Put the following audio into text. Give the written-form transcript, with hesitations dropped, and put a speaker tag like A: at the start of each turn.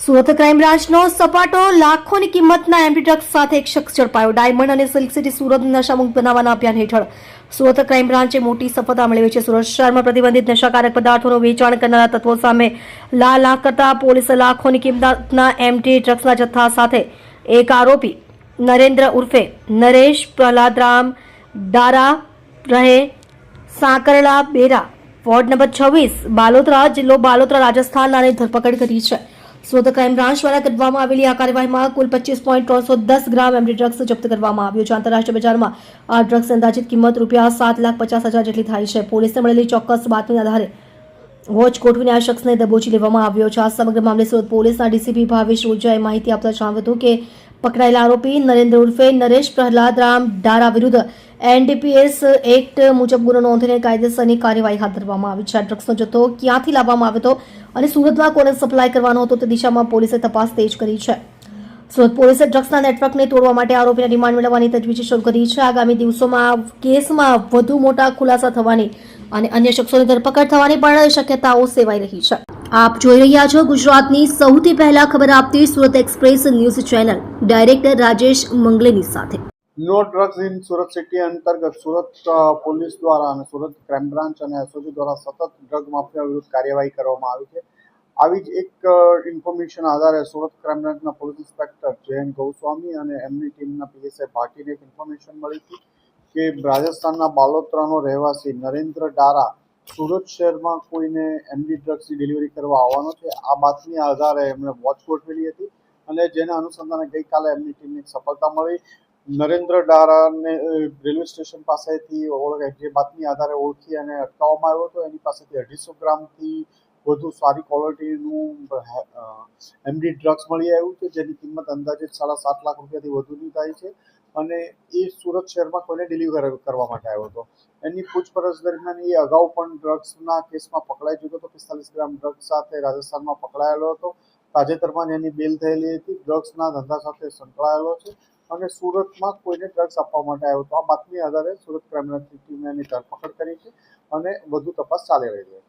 A: Surat crime બ્રાન્ચનો સપાટો લાખોની કિંમતના empty drugs સાથે એક શખ્સ ઝડપાયો. ડાયમંડ અને સિલ્ક સિટી સુરત નશામુક્ત બનાવવાના અભિયાન હેઠળ સુરત ક્રાઇમ બ્રાન્ચે મોટી સફળતા મેળવી છે. સુરત શહેરમાં પ્રતિબંધિત નશાકારક પદાર્થોનું વેચાણ કરનારા તત્વો સામે લાખ કરતા પોલીસે લાખોની કિંમતના એમ્પ્ટી ડ્રગ્સના જથ્થા સાથે એક આરોપી નરેન્દ્ર ઉર્ફે નરેશ પ્રહલાદરામ ડારા રહે સાંકરલા બેરા વોર્ડ નંબર 26 બાલોતરા જિલ્લો બાલોતરા રાજસ્થાનની ધરપકડ કરી છે. સુરત ક્રાઇમ બ્રાન્ચ દ્વારા કરવામાં આવેલી આ કાર્યવાહીમાં કુલ 25.310 ગ્રામ એમ્પ્ટી ડ્રગ્સ જપ્ત કરવામાં આવ્યો છે. આંતરરાષ્ટ્રીય બજારમાં આ ડ્રગ્સ અંદાજિત કિંમત ₹7,50,000 જેટલી થાય છે. પોલીસને મળેલી ચોક્કસ બાતમીના આધારે વોચ ગોઠવીને આ શખ્સને દબોચી લેવામાં આવ્યો છે. આ સમગ્ર મામલે સુરત પોલીસના ડીસીપી ભાવેશ ઓઝાએ માહિતી આપતા જણાવ્યું હતું કે પકડાયેલા આરોપી નરેન્દ્ર ઉર્ફે નરેશ પ્રહલાદરામ ડારા વિરુદ્ધ એનડીપીએસ એક્ટ મુજબ ગુનો નોંધીને કાયદેસરની કાર્યવાહી હાથ ધરવામાં આવી છે. આ ડ્રગ્સનો જથ્થો ક્યાંથી લાવવામાં આવ્યો હતો અને સુરતમાં કોને સપ્લાય કરવાનો હતો તે દિશામાં પોલીસે તપાસ તેજ કરી છે. સુરત પોલીસે ડ્રગ્સના નેટવર્કને તોડવા માટે આરોપીના રિમાન્ડ મેળવવાની તજવીજ શરૂ કરી છે. આગામી દિવસોમાં કેસમાં વધુ મોટા ખુલાસા થવાની અને અન્ય શખ્સોની ધરપકડ થવાની પણ શક્યતાઓ સેવાઈ રહી છે. આપ જોઈ રહ્યા છો ગુજરાતની સૌથી પહેલા ખબર આપતી Surat express news channel director Rajesh મંગલેની સાથે.
B: No drugs in Surat city અંતર્ગત સુરત પોલીસ દ્વારા અને સુરત ક્રાઇમ બ્રાન્ચ અને એસઓજી દ્વારા સતત ડ્રગ માફિયા વિરુદ્ધ કાર્યવાહી કરવામાં આવી છે. આવી જ એક ઇન્ફોર્મેશન આધારે સુરત ક્રાઇમ બ્રાન્ચના પોલીસ ઇન્સ્પેક્ટર જયંત ગૌસ્વામી અને એમની ટીમના પીએસઆઈ ભાટીને એક ઇન્ફોર્મેશન મળી હતી કે રાજસ્થાનના બાલોતરાનો રહેવાસી નરેન્દ્ર ડારા સુરત શહેરમાં કોઈને એમડી ડ્રગ્સની ડિલિવરી કરવા આવવાનો છે. આ બાતમી આધારે એમણે વોચ ગોઠવેલી હતી અને જેના અનુસંધાને ગઈકાલે એમની ટીમને એક સફળતા મળી. નરેન્દ્ર ડારાને રેલવે સ્ટેશન પાસેથી જે બાતમી આધારે ઓળખી અને અટકાવવામાં આવ્યો હતો. એની પાસેથી 250 ગ્રામથી વધુ સારી ક્વોલિટીનું એમડી ડ્રગ્સ મળી આવ્યું છે, જેની કિંમત અંદાજિત ₹7.5 લાખથી વધુની થાય છે અને એ સુરત શહેરમાં કોઈને ડિલિવર કરવા માટે આવ્યો હતો. એની પૂછપરછ દરમિયાન એ અગાઉ પણ ડ્રગ્સના કેસમાં પકડાઈ ચૂક્યો હતો. 45 ગ્રામ ડ્રગ્સ સાથે રાજસ્થાનમાં પકડાયેલો હતો. તાજેતરમાં જ એની બેલ થયેલી હતી. ડ્રગ્સના ધંધા સાથે સંકળાયેલો છે અને સુરતમાં કોઈને ડ્રગ્સ આપવા માટે આવ્યો હતો. આ બાતમી આધારે સુરત ક્રાઇમ બ્રાન્ચની ટીમે એની ધરપકડ કરી છે અને વધુ તપાસ ચાલી રહી છે.